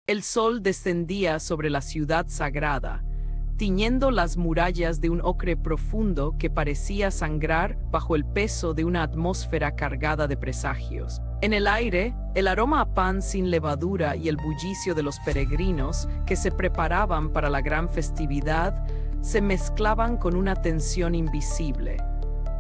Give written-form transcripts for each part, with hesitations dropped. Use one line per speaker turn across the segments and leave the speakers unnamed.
El sol descendía sobre la ciudad sagrada, tiñendo las murallas de un ocre profundo que parecía sangrar bajo el peso de una atmósfera cargada de presagios. En el aire, el aroma a pan sin levadura y el bullicio de los peregrinos que se preparaban para la gran festividad se mezclaban con una tensión invisible,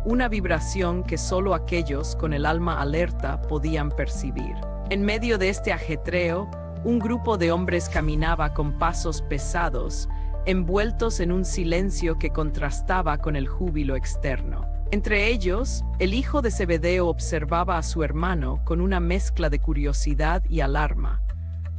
una vibración que solo aquellos con el alma alerta podían percibir. En medio de este ajetreo, un grupo de hombres caminaba con pasos pesados, envueltos en un silencio que contrastaba con el júbilo externo. Entre ellos, el hijo de Zebedeo observaba a su hermano con una mezcla de curiosidad y alarma.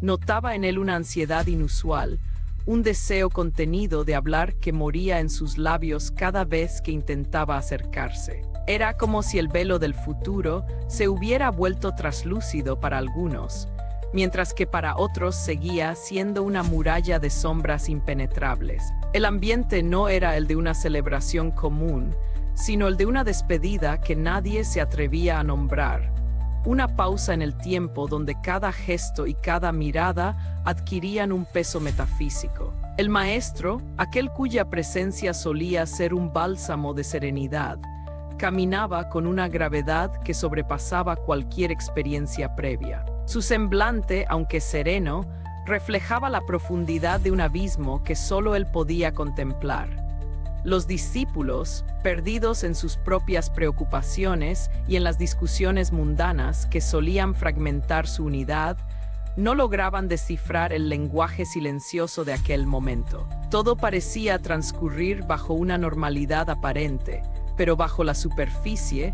Notaba en él una ansiedad inusual, un deseo contenido de hablar que moría en sus labios cada vez que intentaba acercarse. Era como si el velo del futuro se hubiera vuelto traslúcido para algunos, mientras que para otros seguía siendo una muralla de sombras impenetrables. El ambiente no era el de una celebración común, sino el de una despedida que nadie se atrevía a nombrar. Una pausa en el tiempo donde cada gesto y cada mirada adquirían un peso metafísico. El maestro, aquel cuya presencia solía ser un bálsamo de serenidad, caminaba con una gravedad que sobrepasaba cualquier experiencia previa. Su semblante, aunque sereno, reflejaba la profundidad de un abismo que solo él podía contemplar. Los discípulos, perdidos en sus propias preocupaciones y en las discusiones mundanas que solían fragmentar su unidad, no lograban descifrar el lenguaje silencioso de aquel momento. Todo parecía transcurrir bajo una normalidad aparente, pero bajo la superficie,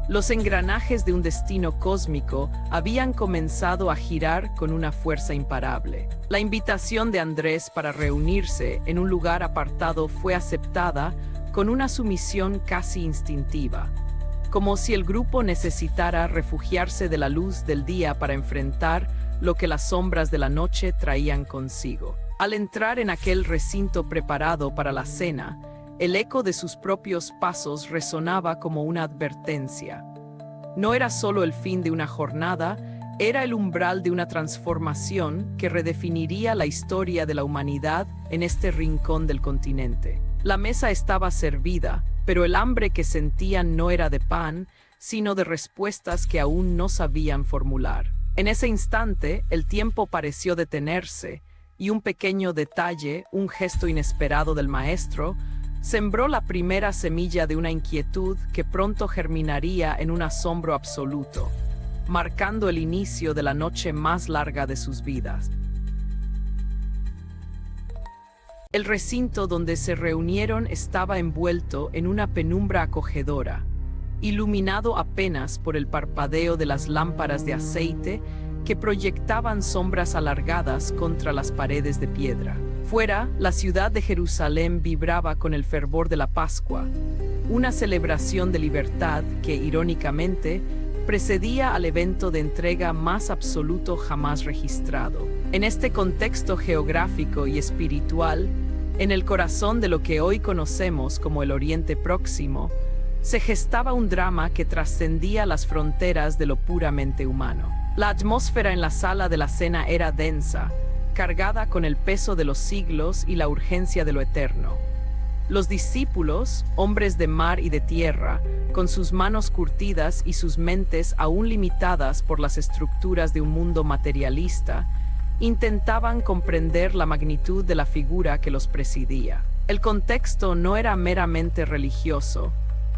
los engranajes de un destino cósmico habían comenzado a girar con una fuerza imparable. La invitación de Andrés para reunirse en un lugar apartado fue aceptada con una sumisión casi instintiva, como si el grupo necesitara refugiarse de la luz del día para enfrentar lo que las sombras de la noche traían consigo. Al entrar en aquel recinto preparado para la cena, el eco de sus propios pasos resonaba como una advertencia. No era solo el fin de una jornada, era el umbral de una transformación que redefiniría la historia de la humanidad en este rincón del continente. La mesa estaba servida, pero el hambre que sentían no era de pan, sino de respuestas que aún no sabían formular. En ese instante, el tiempo pareció detenerse, y un pequeño detalle, un gesto inesperado del maestro, sembró la primera semilla de una inquietud que pronto germinaría en un asombro absoluto, marcando el inicio de la noche más larga de sus vidas. El recinto donde se reunieron estaba envuelto en una penumbra acogedora, iluminado apenas por el parpadeo de las lámparas de aceite que proyectaban sombras alargadas contra las paredes de piedra. Fuera, la ciudad de Jerusalén vibraba con el fervor de la Pascua, una celebración de libertad que, irónicamente, precedía al evento de entrega más absoluto jamás registrado. En este contexto geográfico y espiritual, en el corazón de lo que hoy conocemos como el Oriente Próximo, se gestaba un drama que trascendía las fronteras de lo puramente humano. La atmósfera en la sala de la cena era densa, cargada con el peso de los siglos y la urgencia de lo eterno. Los discípulos, hombres de mar y de tierra, con sus manos curtidas y sus mentes aún limitadas por las estructuras de un mundo materialista, intentaban comprender la magnitud de la figura que los presidía. El contexto no era meramente religioso,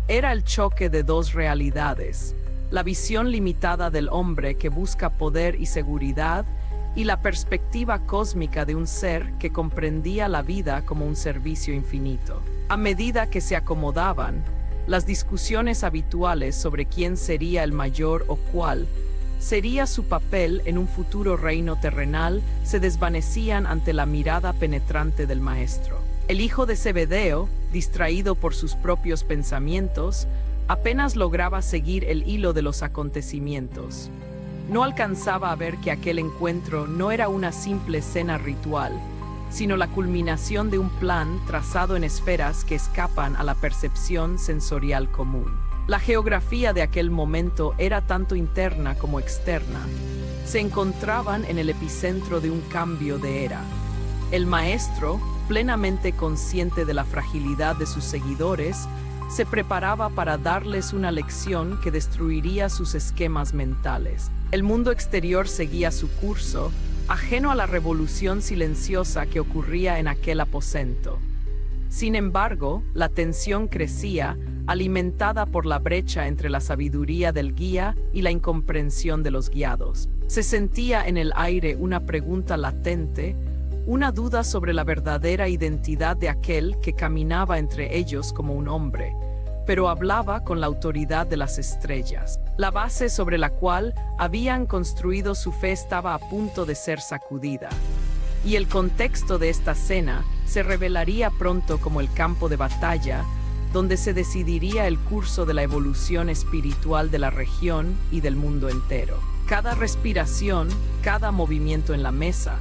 era el choque de dos realidades: la visión limitada del hombre que busca poder y seguridad, y la perspectiva cósmica de un ser que comprendía la vida como un servicio infinito. A medida que se acomodaban, las discusiones habituales sobre quién sería el mayor o cuál sería su papel en un futuro reino terrenal se desvanecían ante la mirada penetrante del maestro. El hijo de Zebedeo, distraído por sus propios pensamientos, apenas lograba seguir el hilo de los acontecimientos. No alcanzaba a ver que aquel encuentro no era una simple cena ritual, sino la culminación de un plan trazado en esferas que escapan a la percepción sensorial común. La geografía de aquel momento era tanto interna como externa. Se encontraban en el epicentro de un cambio de era. El maestro, plenamente consciente de la fragilidad de sus seguidores, se preparaba para darles una lección que destruiría sus esquemas mentales. El mundo exterior seguía su curso, ajeno a la revolución silenciosa que ocurría en aquel aposento. Sin embargo, la tensión crecía, alimentada por la brecha entre la sabiduría del guía y la incomprensión de los guiados. Se sentía en el aire una pregunta latente, una duda sobre la verdadera identidad de aquel que caminaba entre ellos como un hombre, pero hablaba con la autoridad de las estrellas. La base sobre la cual habían construido su fe estaba a punto de ser sacudida. Y el contexto de esta cena se revelaría pronto como el campo de batalla, donde se decidiría el curso de la evolución espiritual de la región y del mundo entero. Cada respiración, cada movimiento en la mesa,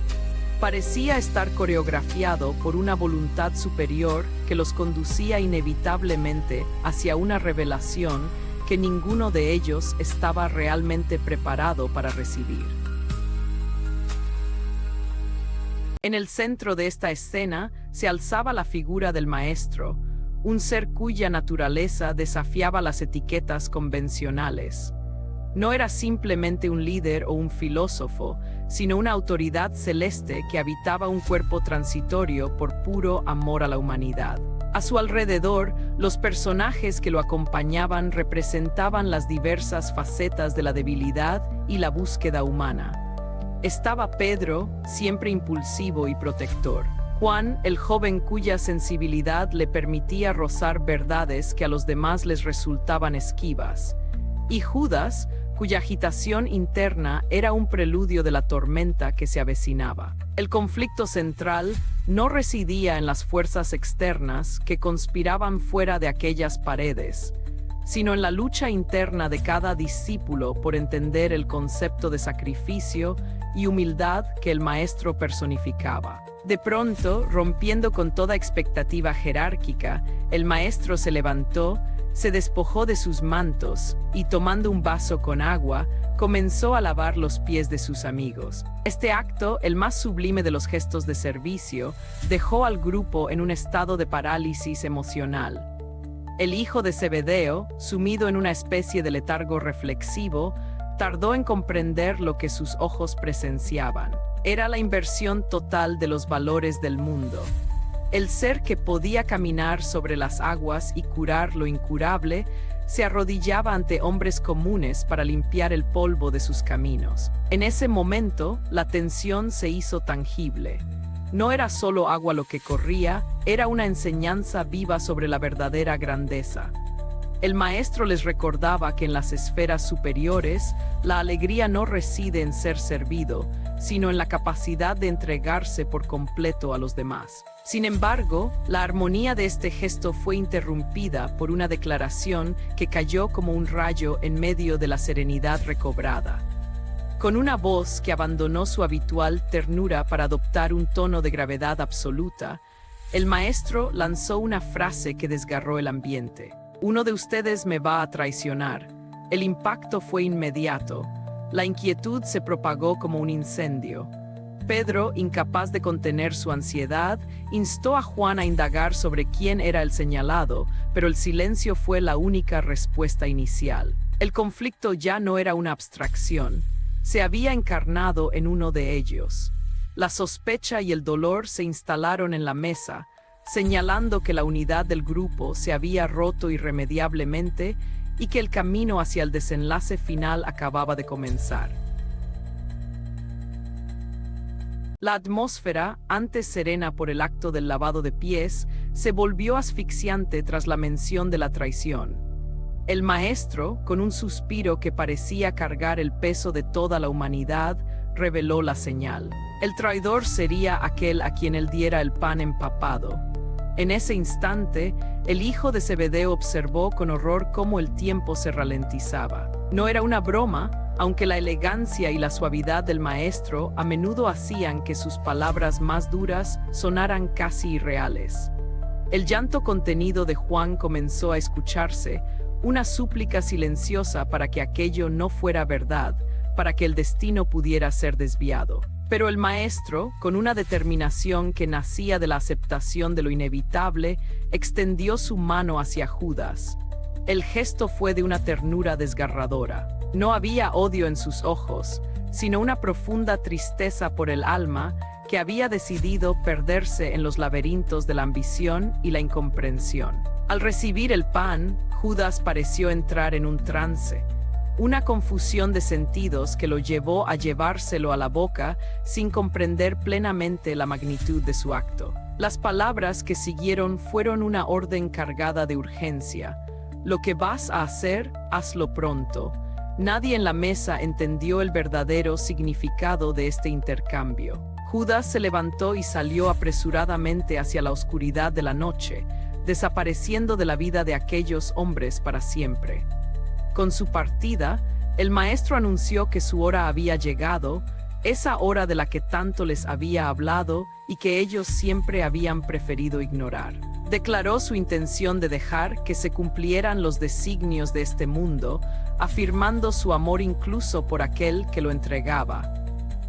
parecía estar coreografiado por una voluntad superior que los conducía inevitablemente hacia una revelación que ninguno de ellos estaba realmente preparado para recibir. En el centro de esta escena se alzaba la figura del maestro, un ser cuya naturaleza desafiaba las etiquetas convencionales. No era simplemente un líder o un filósofo, sino una autoridad celeste que habitaba un cuerpo transitorio por puro amor a la humanidad. A su alrededor, los personajes que lo acompañaban representaban las diversas facetas de la debilidad y la búsqueda humana. Estaba Pedro, siempre impulsivo y protector. Juan, el joven cuya sensibilidad le permitía rozar verdades que a los demás les resultaban esquivas. Y Judas, cuya agitación interna era un preludio de la tormenta que se avecinaba. El conflicto central no residía en las fuerzas externas que conspiraban fuera de aquellas paredes, sino en la lucha interna de cada discípulo por entender el concepto de sacrificio y humildad que el maestro personificaba. De pronto, rompiendo con toda expectativa jerárquica, el maestro se levantó, se despojó de sus mantos y, tomando un vaso con agua, comenzó a lavar los pies de sus amigos. Este acto, el más sublime de los gestos de servicio, dejó al grupo en un estado de parálisis emocional. El hijo de Zebedeo, sumido en una especie de letargo reflexivo, tardó en comprender lo que sus ojos presenciaban. Era la inversión total de los valores del mundo. El ser que podía caminar sobre las aguas y curar lo incurable, se arrodillaba ante hombres comunes para limpiar el polvo de sus caminos. En ese momento, la tensión se hizo tangible. No era solo agua lo que corría, era una enseñanza viva sobre la verdadera grandeza. El maestro les recordaba que en las esferas superiores, la alegría no reside en ser servido, sino en la capacidad de entregarse por completo a los demás. Sin embargo, la armonía de este gesto fue interrumpida por una declaración que cayó como un rayo en medio de la serenidad recobrada. Con una voz que abandonó su habitual ternura para adoptar un tono de gravedad absoluta, el maestro lanzó una frase que desgarró el ambiente. «Uno de ustedes me va a traicionar». El impacto fue inmediato. La inquietud se propagó como un incendio. Pedro, incapaz de contener su ansiedad, instó a Juan a indagar sobre quién era el señalado, pero el silencio fue la única respuesta inicial. El conflicto ya no era una abstracción. Se había encarnado en uno de ellos. La sospecha y el dolor se instalaron en la mesa, señalando que la unidad del grupo se había roto irremediablemente y que el camino hacia el desenlace final acababa de comenzar. La atmósfera, antes serena por el acto del lavado de pies, se volvió asfixiante tras la mención de la traición. El maestro, con un suspiro que parecía cargar el peso de toda la humanidad, reveló la señal. El traidor sería aquel a quien él diera el pan empapado. En ese instante, el hijo de Zebedeo observó con horror cómo el tiempo se ralentizaba. No era una broma, aunque la elegancia y la suavidad del maestro a menudo hacían que sus palabras más duras sonaran casi irreales. El llanto contenido de Juan comenzó a escucharse, una súplica silenciosa para que aquello no fuera verdad, para que el destino pudiera ser desviado. Pero el maestro, con una determinación que nacía de la aceptación de lo inevitable, extendió su mano hacia Judas. El gesto fue de una ternura desgarradora. No había odio en sus ojos, sino una profunda tristeza por el alma que había decidido perderse en los laberintos de la ambición y la incomprensión. Al recibir el pan, Judas pareció entrar en un trance, una confusión de sentidos que lo llevó a llevárselo a la boca sin comprender plenamente la magnitud de su acto. Las palabras que siguieron fueron una orden cargada de urgencia. Lo que vas a hacer, hazlo pronto. Nadie en la mesa entendió el verdadero significado de este intercambio. Judas se levantó y salió apresuradamente hacia la oscuridad de la noche, desapareciendo de la vida de aquellos hombres para siempre. Con su partida, el maestro anunció que su hora había llegado, esa hora de la que tanto les había hablado y que ellos siempre habían preferido ignorar. Declaró su intención de dejar que se cumplieran los designios de este mundo, afirmando su amor incluso por aquel que lo entregaba.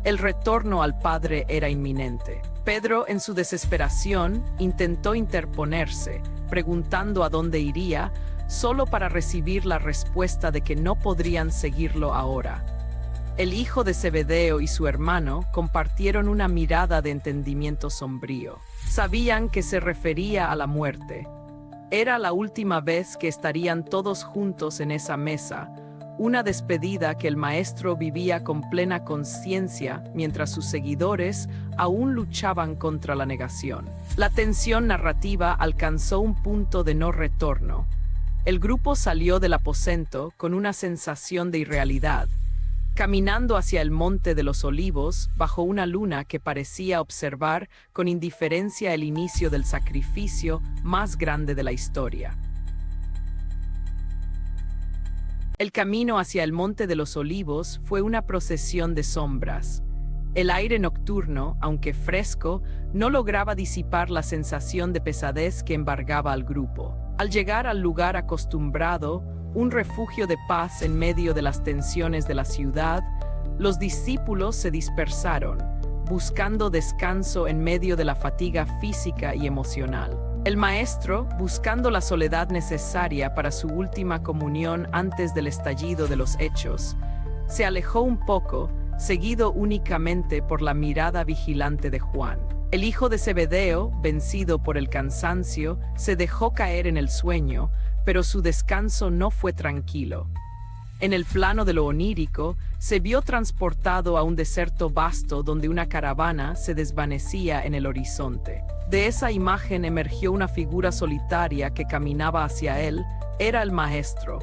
El retorno al Padre era inminente. Pedro, en su desesperación, intentó interponerse, preguntando a dónde iría, solo para recibir la respuesta de que no podrían seguirlo ahora. El hijo de Zebedeo y su hermano compartieron una mirada de entendimiento sombrío. Sabían que se refería a la muerte. Era la última vez que estarían todos juntos en esa mesa, una despedida que el maestro vivía con plena conciencia mientras sus seguidores aún luchaban contra la negación. La tensión narrativa alcanzó un punto de no retorno. El grupo salió del aposento con una sensación de irrealidad, caminando hacia el Monte de los Olivos bajo una luna que parecía observar con indiferencia el inicio del sacrificio más grande de la historia. El camino hacia el Monte de los Olivos fue una procesión de sombras. El aire nocturno, aunque fresco, no lograba disipar la sensación de pesadez que embargaba al grupo. Al llegar al lugar acostumbrado, un refugio de paz en medio de las tensiones de la ciudad, los discípulos se dispersaron, buscando descanso en medio de la fatiga física y emocional. El maestro, buscando la soledad necesaria para su última comunión antes del estallido de los hechos, se alejó un poco, seguido únicamente por la mirada vigilante de Juan. El hijo de Zebedeo, vencido por el cansancio, se dejó caer en el sueño, pero su descanso no fue tranquilo. En el plano de lo onírico, se vio transportado a un desierto vasto donde una caravana se desvanecía en el horizonte. De esa imagen emergió una figura solitaria que caminaba hacia él. Era el maestro.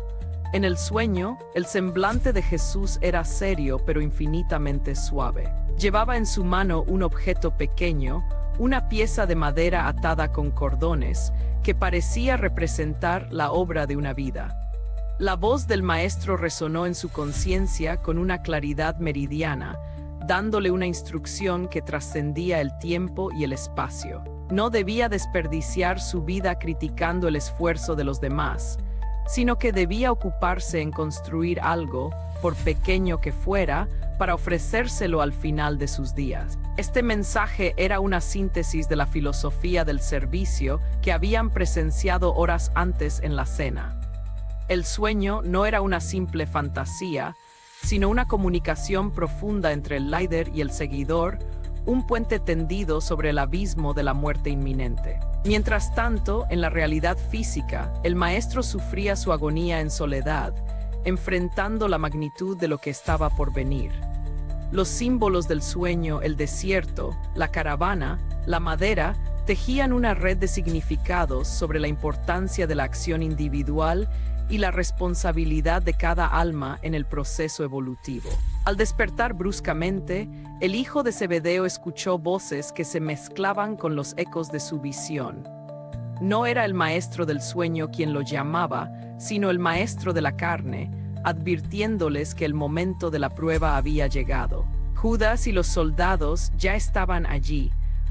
En el sueño, el semblante de Jesús era serio pero infinitamente suave. Llevaba en su mano un objeto pequeño, una pieza de madera atada con cordones, que parecía representar la obra de una vida. La voz del maestro resonó en su conciencia con una claridad meridiana, dándole una instrucción que trascendía el tiempo y el espacio. No debía desperdiciar su vida criticando el esfuerzo de los demás, sino que debía ocuparse en construir algo, por pequeño que fuera, para ofrecérselo al final de sus días. Este mensaje era una síntesis de la filosofía del servicio que habían presenciado horas antes en la cena. El sueño no era una simple fantasía, sino una comunicación profunda entre el líder y el seguidor, un puente tendido sobre el abismo de la muerte inminente. Mientras tanto, en la realidad física, el maestro sufría su agonía en soledad, enfrentando la magnitud de lo que estaba por venir. Los símbolos del sueño, el desierto, la caravana, la madera, tejían una red de significados sobre la importancia de la acción individual y la responsabilidad de cada alma en el proceso evolutivo. Al despertar bruscamente, el hijo de Zebedeo escuchó voces que se mezclaban con los ecos de su visión. No era el maestro del sueño quien lo llamaba, sino el maestro de la carne, advirtiéndoles que el momento de la prueba había llegado. Judas y los soldados ya estaban allí,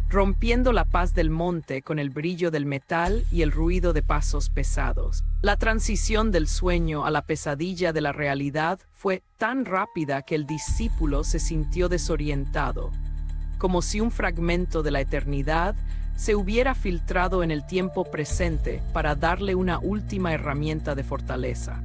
rompiendo la paz del monte con el brillo del metal y el ruido de pasos pesados. La transición del sueño a la pesadilla de la realidad fue tan rápida que el discípulo se sintió desorientado, como si un fragmento de la eternidad se hubiera filtrado en el tiempo presente para darle una última herramienta de fortaleza.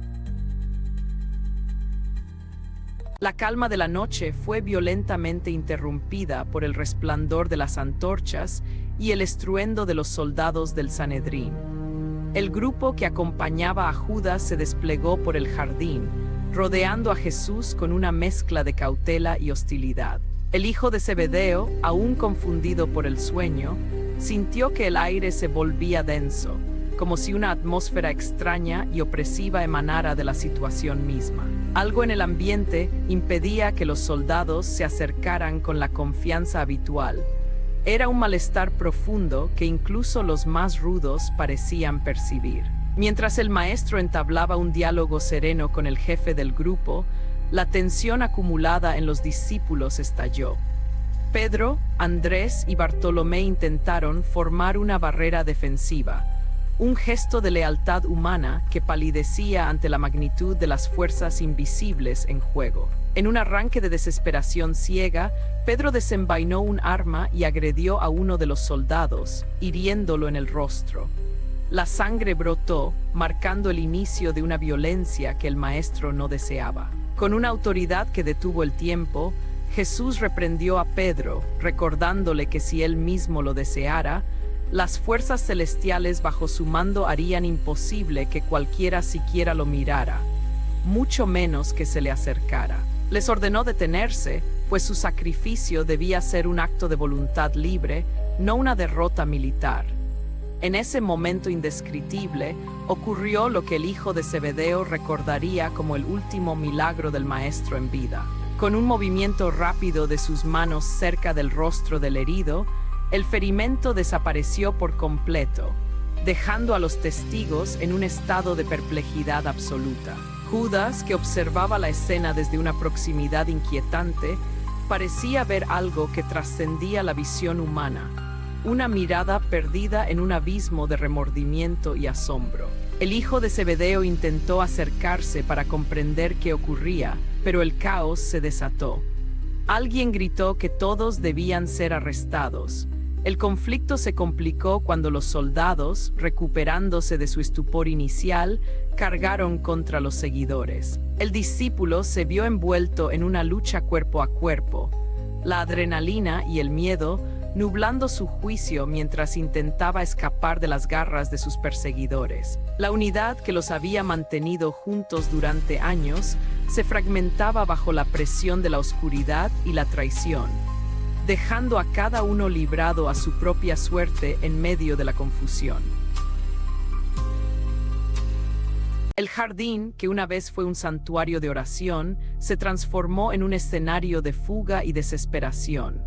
La calma de la noche fue violentamente interrumpida por el resplandor de las antorchas y el estruendo de los soldados del Sanedrín. El grupo que acompañaba a Judas se desplegó por el jardín, rodeando a Jesús con una mezcla de cautela y hostilidad. El hijo de Zebedeo, aún confundido por el sueño, sintió que el aire se volvía denso, como si una atmósfera extraña y opresiva emanara de la situación misma. Algo en el ambiente impedía que los soldados se acercaran con la confianza habitual. Era un malestar profundo que incluso los más rudos parecían percibir. Mientras el maestro entablaba un diálogo sereno con el jefe del grupo, la tensión acumulada en los discípulos estalló. Pedro, Andrés y Bartolomé intentaron formar una barrera defensiva, un gesto de lealtad humana que palidecía ante la magnitud de las fuerzas invisibles en juego. En un arranque de desesperación ciega, Pedro desenvainó un arma y agredió a uno de los soldados, hiriéndolo en el rostro. La sangre brotó, marcando el inicio de una violencia que el maestro no deseaba. Con una autoridad que detuvo el tiempo, Jesús reprendió a Pedro, recordándole que si él mismo lo deseara, las fuerzas celestiales bajo su mando harían imposible que cualquiera siquiera lo mirara, mucho menos que se le acercara. Les ordenó detenerse, pues su sacrificio debía ser un acto de voluntad libre, no una derrota militar. En ese momento indescriptible, ocurrió lo que el hijo de Zebedeo recordaría como el último milagro del maestro en vida. Con un movimiento rápido de sus manos cerca del rostro del herido, el ferimento desapareció por completo, dejando a los testigos en un estado de perplejidad absoluta. Judas, que observaba la escena desde una proximidad inquietante, parecía ver algo que trascendía la visión humana, una mirada perdida en un abismo de remordimiento y asombro. El hijo de Zebedeo intentó acercarse para comprender qué ocurría, pero el caos se desató. Alguien gritó que todos debían ser arrestados. El conflicto se complicó cuando los soldados, recuperándose de su estupor inicial, cargaron contra los seguidores. El discípulo se vio envuelto en una lucha cuerpo a cuerpo, la adrenalina y el miedo nublando su juicio mientras intentaba escapar de las garras de sus perseguidores. La unidad que los había mantenido juntos durante años se fragmentaba bajo la presión de la oscuridad y la traición, dejando a cada uno librado a su propia suerte en medio de la confusión. El jardín, que una vez fue un santuario de oración, se transformó en un escenario de fuga y desesperación.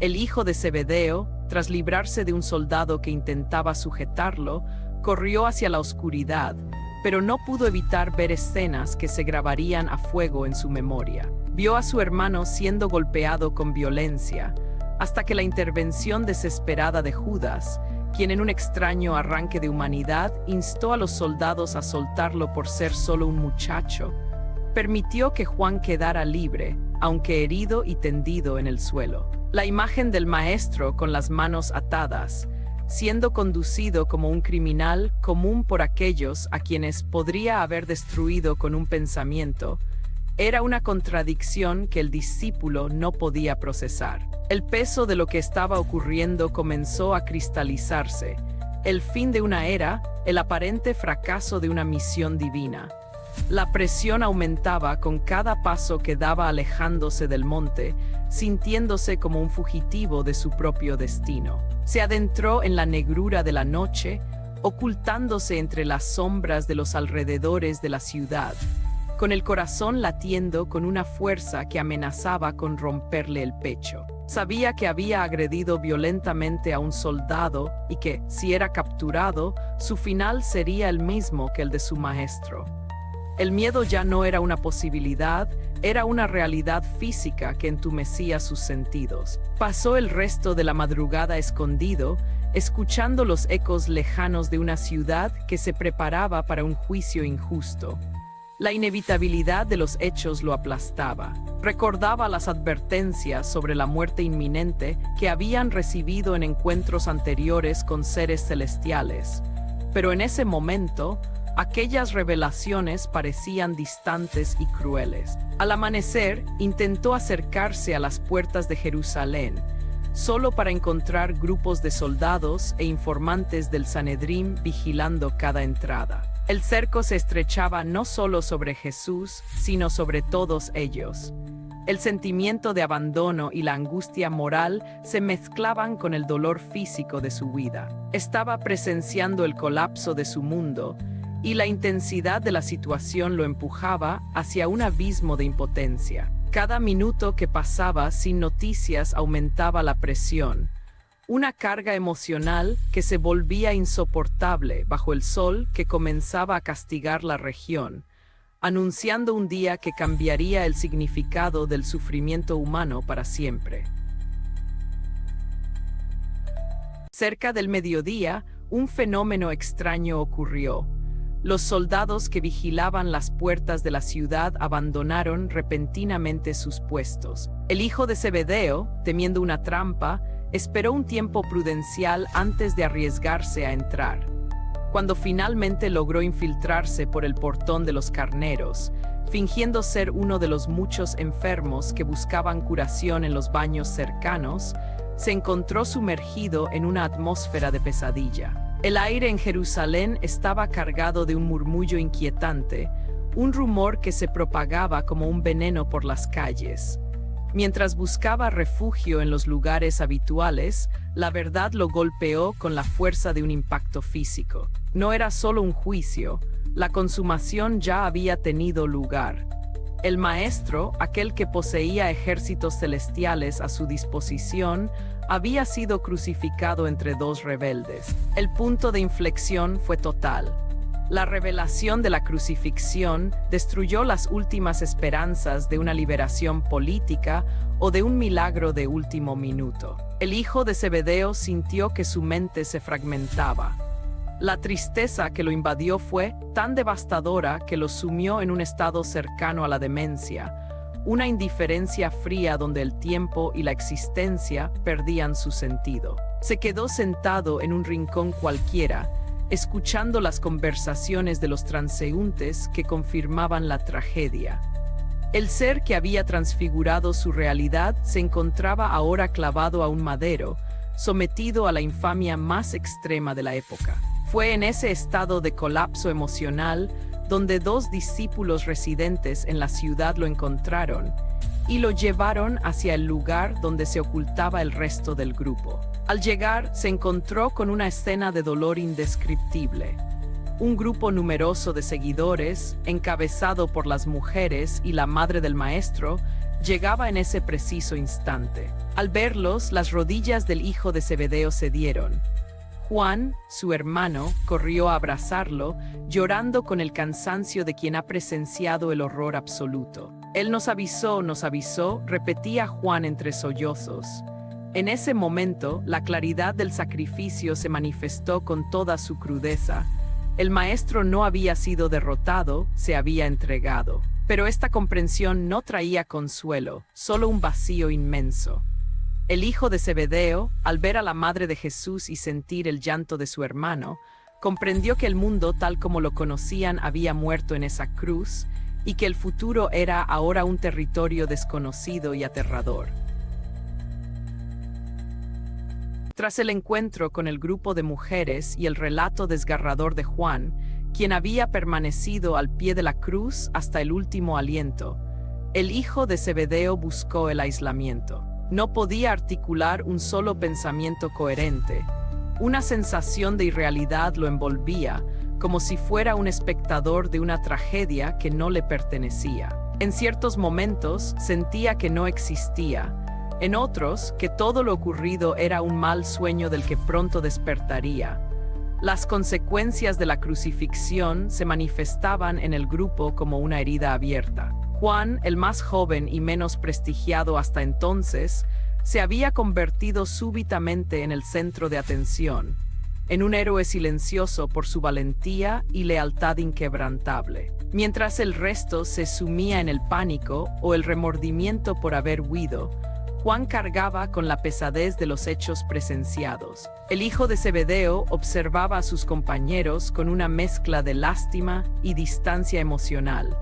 El hijo de Zebedeo, tras librarse de un soldado que intentaba sujetarlo, corrió hacia la oscuridad, pero no pudo evitar ver escenas que se grabarían a fuego en su memoria. Vio a su hermano siendo golpeado con violencia, hasta que la intervención desesperada de Judas, quien en un extraño arranque de humanidad instó a los soldados a soltarlo por ser solo un muchacho, permitió que Juan quedara libre, aunque herido y tendido en el suelo. La imagen del maestro con las manos atadas, siendo conducido como un criminal común por aquellos a quienes podría haber destruido con un pensamiento, era una contradicción que el discípulo no podía procesar. El peso de lo que estaba ocurriendo comenzó a cristalizarse. El fin de una era, el aparente fracaso de una misión divina. La presión aumentaba con cada paso que daba alejándose del monte, sintiéndose como un fugitivo de su propio destino. Se adentró en la negrura de la noche, ocultándose entre las sombras de los alrededores de la ciudad, con el corazón latiendo con una fuerza que amenazaba con romperle el pecho. Sabía que había agredido violentamente a un soldado y que, si era capturado, su final sería el mismo que el de su maestro. El miedo ya no era una posibilidad, era una realidad física que entumecía sus sentidos. Pasó el resto de la madrugada escondido, escuchando los ecos lejanos de una ciudad que se preparaba para un juicio injusto. La inevitabilidad de los hechos lo aplastaba. Recordaba las advertencias sobre la muerte inminente que habían recibido en encuentros anteriores con seres celestiales. Pero en ese momento, aquellas revelaciones parecían distantes y crueles. Al amanecer, intentó acercarse a las puertas de Jerusalén, solo para encontrar grupos de soldados e informantes del Sanedrín vigilando cada entrada. El cerco se estrechaba no solo sobre Jesús, sino sobre todos ellos. El sentimiento de abandono y la angustia moral se mezclaban con el dolor físico de su vida. Estaba presenciando el colapso de su mundo, y la intensidad de la situación lo empujaba hacia un abismo de impotencia. Cada minuto que pasaba sin noticias aumentaba la presión, una carga emocional que se volvía insoportable bajo el sol que comenzaba a castigar la región, anunciando un día que cambiaría el significado del sufrimiento humano para siempre. Cerca del mediodía, un fenómeno extraño ocurrió. Los soldados que vigilaban las puertas de la ciudad abandonaron repentinamente sus puestos. El hijo de Zebedeo, temiendo una trampa, esperó un tiempo prudencial antes de arriesgarse a entrar. Cuando finalmente logró infiltrarse por el portón de los carneros, fingiendo ser uno de los muchos enfermos que buscaban curación en los baños cercanos, se encontró sumergido en una atmósfera de pesadilla. El aire en Jerusalén estaba cargado de un murmullo inquietante, un rumor que se propagaba como un veneno por las calles. Mientras buscaba refugio en los lugares habituales, la verdad lo golpeó con la fuerza de un impacto físico. No era solo un juicio, la consumación ya había tenido lugar. El Maestro, aquel que poseía ejércitos celestiales a su disposición, había sido crucificado entre dos rebeldes. El punto de inflexión fue total. La revelación de la crucifixión destruyó las últimas esperanzas de una liberación política o de un milagro de último minuto. El hijo de Zebedeo sintió que su mente se fragmentaba. La tristeza que lo invadió fue tan devastadora que lo sumió en un estado cercano a la demencia, una indiferencia fría donde el tiempo y la existencia perdían su sentido. Se quedó sentado en un rincón cualquiera, escuchando las conversaciones de los transeúntes que confirmaban la tragedia. El ser que había transfigurado su realidad se encontraba ahora clavado a un madero, sometido a la infamia más extrema de la época. Fue en ese estado de colapso emocional donde dos discípulos residentes en la ciudad lo encontraron y lo llevaron hacia el lugar donde se ocultaba el resto del grupo. Al llegar, se encontró con una escena de dolor indescriptible. Un grupo numeroso de seguidores, encabezado por las mujeres y la madre del maestro, llegaba en ese preciso instante. Al verlos, las rodillas del hijo de Zebedeo cedieron. Juan, su hermano, corrió a abrazarlo, llorando con el cansancio de quien ha presenciado el horror absoluto. Él nos avisó, repetía Juan entre sollozos. En ese momento, la claridad del sacrificio se manifestó con toda su crudeza. El maestro no había sido derrotado, se había entregado. Pero esta comprensión no traía consuelo, solo un vacío inmenso. El hijo de Zebedeo, al ver a la madre de Jesús y sentir el llanto de su hermano, comprendió que el mundo tal como lo conocían había muerto en esa cruz y que el futuro era ahora un territorio desconocido y aterrador. Tras el encuentro con el grupo de mujeres y el relato desgarrador de Juan, quien había permanecido al pie de la cruz hasta el último aliento, el hijo de Zebedeo buscó el aislamiento. No podía articular un solo pensamiento coherente. Una sensación de irrealidad lo envolvía, como si fuera un espectador de una tragedia que no le pertenecía. En ciertos momentos sentía que no existía, en otros que todo lo ocurrido era un mal sueño del que pronto despertaría. Las consecuencias de la crucifixión se manifestaban en el grupo como una herida abierta. Juan, el más joven y menos prestigiado hasta entonces, se había convertido súbitamente en el centro de atención, en un héroe silencioso por su valentía y lealtad inquebrantable. Mientras el resto se sumía en el pánico o el remordimiento por haber huido, Juan cargaba con la pesadez de los hechos presenciados. El hijo de Zebedeo observaba a sus compañeros con una mezcla de lástima y distancia emocional.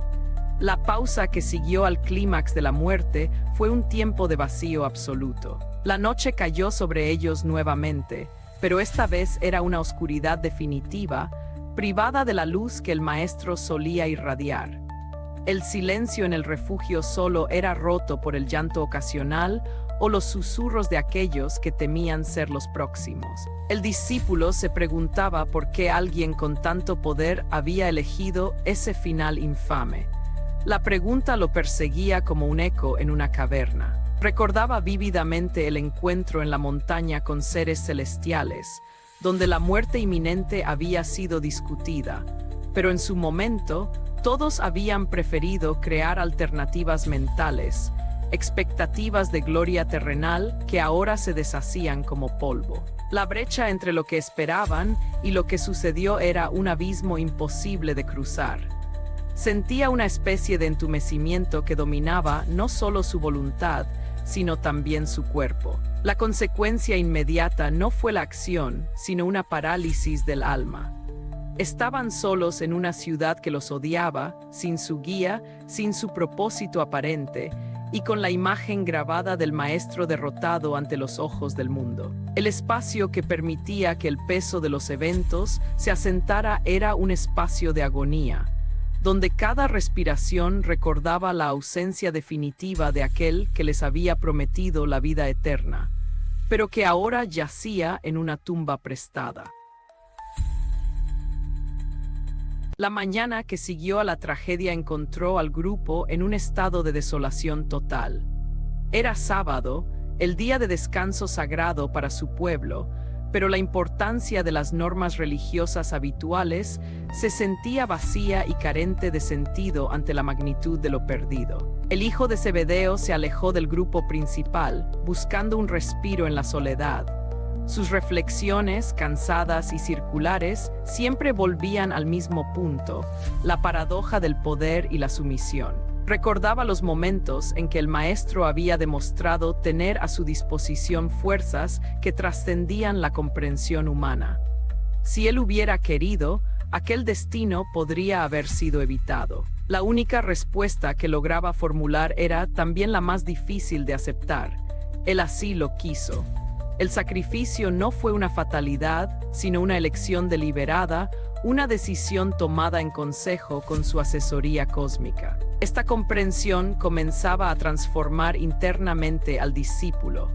La pausa que siguió al clímax de la muerte fue un tiempo de vacío absoluto. La noche cayó sobre ellos nuevamente, pero esta vez era una oscuridad definitiva, privada de la luz que el maestro solía irradiar. El silencio en el refugio solo era roto por el llanto ocasional o los susurros de aquellos que temían ser los próximos. El discípulo se preguntaba por qué alguien con tanto poder había elegido ese final infame. La pregunta lo perseguía como un eco en una caverna. Recordaba vívidamente el encuentro en la montaña con seres celestiales, donde la muerte inminente había sido discutida, pero en su momento todos habían preferido crear alternativas mentales, expectativas de gloria terrenal que ahora se deshacían como polvo. La brecha entre lo que esperaban y lo que sucedió era un abismo imposible de cruzar. Sentía una especie de entumecimiento que dominaba no solo su voluntad, sino también su cuerpo. La consecuencia inmediata no fue la acción, sino una parálisis del alma. Estaban solos en una ciudad que los odiaba, sin su guía, sin su propósito aparente, y con la imagen grabada del maestro derrotado ante los ojos del mundo. El espacio que permitía que el peso de los eventos se asentara era un espacio de agonía, donde cada respiración recordaba la ausencia definitiva de aquel que les había prometido la vida eterna, pero que ahora yacía en una tumba prestada. La mañana que siguió a la tragedia encontró al grupo en un estado de desolación total. Era sábado, el día de descanso sagrado para su pueblo, pero la importancia de las normas religiosas habituales se sentía vacía y carente de sentido ante la magnitud de lo perdido. El hijo de Zebedeo se alejó del grupo principal, buscando un respiro en la soledad. Sus reflexiones, cansadas y circulares, siempre volvían al mismo punto, la paradoja del poder y la sumisión. Recordaba los momentos en que el maestro había demostrado tener a su disposición fuerzas que trascendían la comprensión humana. Si él hubiera querido, aquel destino podría haber sido evitado. La única respuesta que lograba formular era también la más difícil de aceptar. Él así lo quiso. El sacrificio no fue una fatalidad, sino una elección deliberada, una decisión tomada en consejo con su asesoría cósmica. Esta comprensión comenzaba a transformar internamente al discípulo.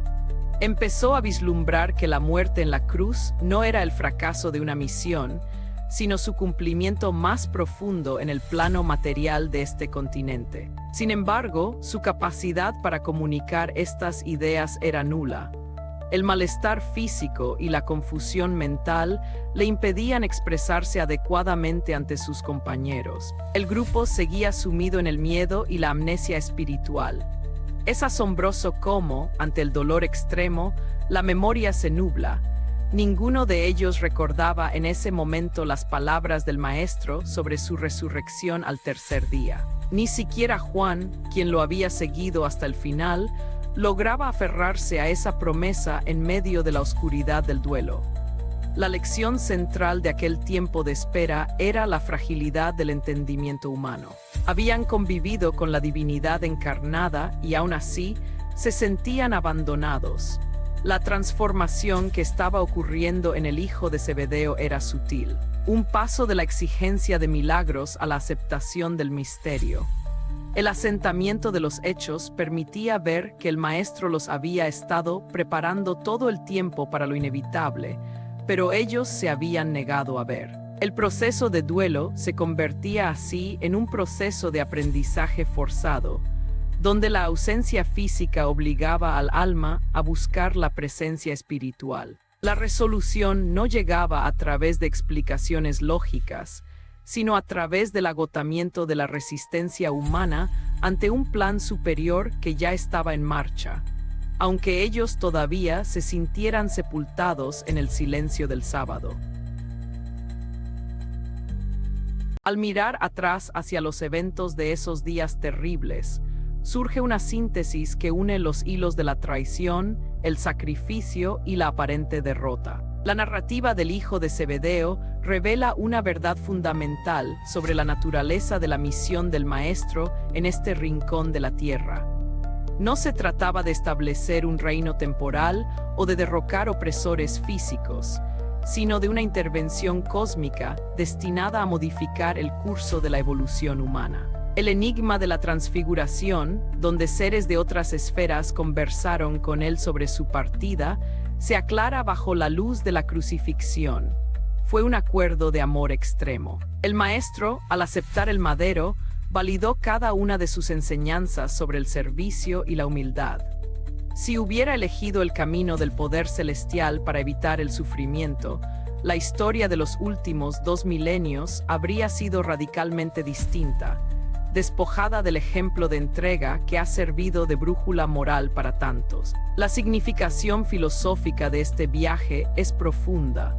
Empezó a vislumbrar que la muerte en la cruz no era el fracaso de una misión, sino su cumplimiento más profundo en el plano material de este continente. Sin embargo, su capacidad para comunicar estas ideas era nula. El malestar físico y la confusión mental le impedían expresarse adecuadamente ante sus compañeros. El grupo seguía sumido en el miedo y la amnesia espiritual. Es asombroso cómo, ante el dolor extremo, la memoria se nubla. Ninguno de ellos recordaba en ese momento las palabras del Maestro sobre su resurrección al tercer día. Ni siquiera Juan, quien lo había seguido hasta el final, lograba aferrarse a esa promesa en medio de la oscuridad del duelo. La lección central de aquel tiempo de espera era la fragilidad del entendimiento humano. Habían convivido con la divinidad encarnada y aún así se sentían abandonados. La transformación que estaba ocurriendo en el hijo de Zebedeo era sutil, un paso de la exigencia de milagros a la aceptación del misterio. El asentamiento de los hechos permitía ver que el maestro los había estado preparando todo el tiempo para lo inevitable, pero ellos se habían negado a ver. El proceso de duelo se convertía así en un proceso de aprendizaje forzado, donde la ausencia física obligaba al alma a buscar la presencia espiritual. La resolución no llegaba a través de explicaciones lógicas, sino a través del agotamiento de la resistencia humana ante un plan superior que ya estaba en marcha, aunque ellos todavía se sintieran sepultados en el silencio del sábado. Al mirar atrás hacia los eventos de esos días terribles, surge una síntesis que une los hilos de la traición, el sacrificio y la aparente derrota. La narrativa del hijo de Zebedeo revela una verdad fundamental sobre la naturaleza de la misión del Maestro en este rincón de la tierra. No se trataba de establecer un reino temporal o de derrocar opresores físicos, sino de una intervención cósmica destinada a modificar el curso de la evolución humana. El enigma de la transfiguración, donde seres de otras esferas conversaron con él sobre su partida, se aclara bajo la luz de la crucifixión. Fue un acuerdo de amor extremo. El Maestro, al aceptar el madero, validó cada una de sus enseñanzas sobre el servicio y la humildad. Si hubiera elegido el camino del poder celestial para evitar el sufrimiento, la historia de los últimos 2 milenios habría sido radicalmente distinta, despojada del ejemplo de entrega que ha servido de brújula moral para tantos. La significación filosófica de este viaje es profunda.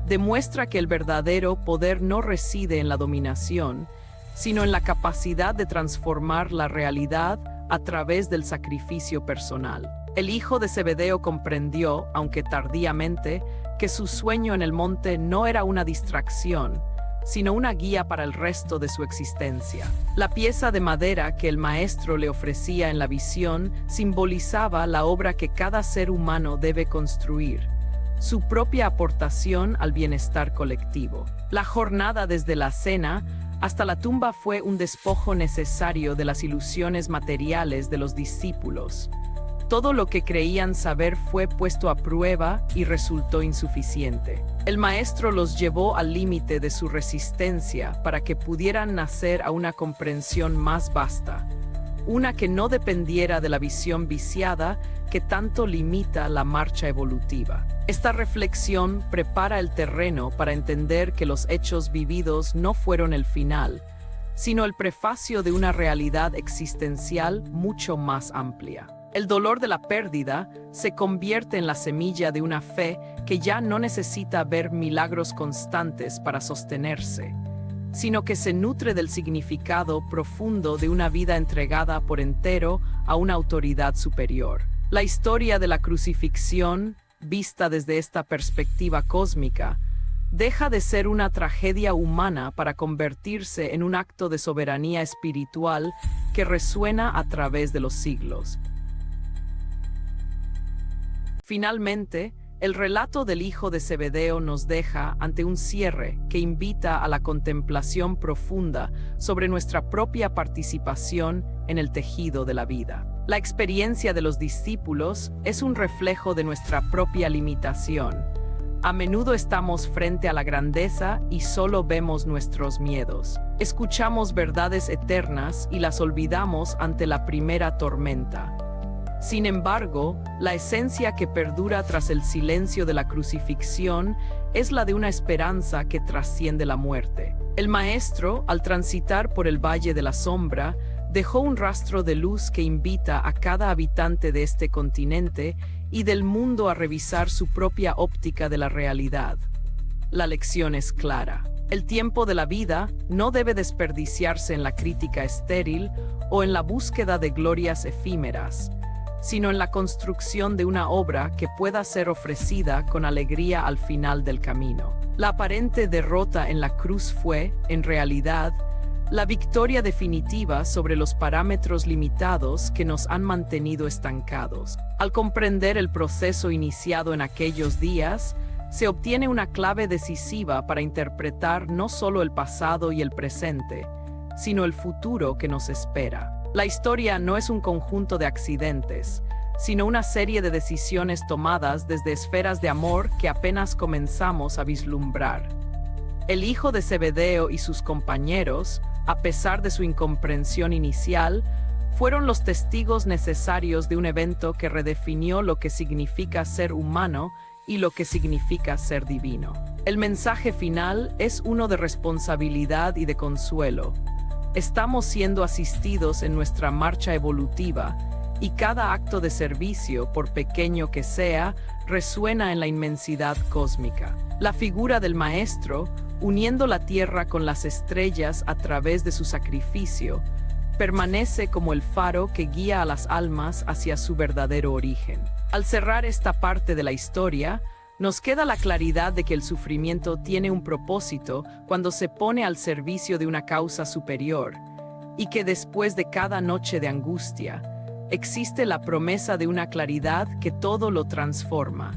Demuestra que el verdadero poder no reside en la dominación, sino en la capacidad de transformar la realidad a través del sacrificio personal. El hijo de Zebedeo comprendió, aunque tardíamente, que su sueño en el monte no era una distracción, sino una guía para el resto de su existencia. La pieza de madera que el Maestro le ofrecía en la visión simbolizaba la obra que cada ser humano debe construir, su propia aportación al bienestar colectivo. La jornada desde la cena hasta la tumba fue un despojo necesario de las ilusiones materiales de los discípulos. Todo lo que creían saber fue puesto a prueba y resultó insuficiente. El Maestro los llevó al límite de su resistencia para que pudieran nacer a una comprensión más vasta, una que no dependiera de la visión viciada que tanto limita la marcha evolutiva. Esta reflexión prepara el terreno para entender que los hechos vividos no fueron el final, sino el prefacio de una realidad existencial mucho más amplia. El dolor de la pérdida se convierte en la semilla de una fe que ya no necesita ver milagros constantes para sostenerse, sino que se nutre del significado profundo de una vida entregada por entero a una autoridad superior. La historia de la crucifixión, vista desde esta perspectiva cósmica, deja de ser una tragedia humana para convertirse en un acto de soberanía espiritual que resuena a través de los siglos. Finalmente, el relato del hijo de Zebedeo nos deja ante un cierre que invita a la contemplación profunda sobre nuestra propia participación en el tejido de la vida. La experiencia de los discípulos es un reflejo de nuestra propia limitación. A menudo estamos frente a la grandeza y solo vemos nuestros miedos. Escuchamos verdades eternas y las olvidamos ante la primera tormenta. Sin embargo, la esencia que perdura tras el silencio de la crucifixión es la de una esperanza que trasciende la muerte. El Maestro, al transitar por el Valle de la Sombra, dejó un rastro de luz que invita a cada habitante de este continente y del mundo a revisar su propia óptica de la realidad. La lección es clara. El tiempo de la vida no debe desperdiciarse en la crítica estéril o en la búsqueda de glorias efímeras, sino en la construcción de una obra que pueda ser ofrecida con alegría al final del camino. La aparente derrota en la cruz fue, en realidad, la victoria definitiva sobre los parámetros limitados que nos han mantenido estancados. Al comprender el proceso iniciado en aquellos días, se obtiene una clave decisiva para interpretar no solo el pasado y el presente, sino el futuro que nos espera. La historia no es un conjunto de accidentes, sino una serie de decisiones tomadas desde esferas de amor que apenas comenzamos a vislumbrar. El hijo de Zebedeo y sus compañeros, a pesar de su incomprensión inicial, fueron los testigos necesarios de un evento que redefinió lo que significa ser humano y lo que significa ser divino. El mensaje final es uno de responsabilidad y de consuelo. Estamos siendo asistidos en nuestra marcha evolutiva, y cada acto de servicio, por pequeño que sea, resuena en la inmensidad cósmica. La figura del Maestro, uniendo la tierra con las estrellas a través de su sacrificio, permanece como el faro que guía a las almas hacia su verdadero origen. Al cerrar esta parte de la historia, nos queda la claridad de que el sufrimiento tiene un propósito cuando se pone al servicio de una causa superior, y que después de cada noche de angustia, existe la promesa de una claridad que todo lo transforma,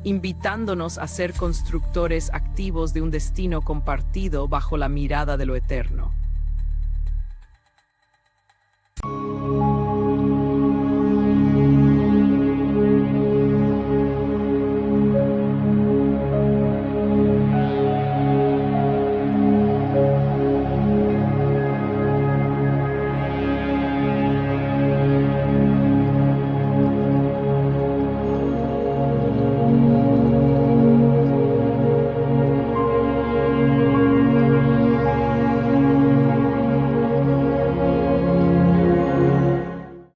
invitándonos a ser constructores activos de un destino compartido bajo la mirada de lo eterno.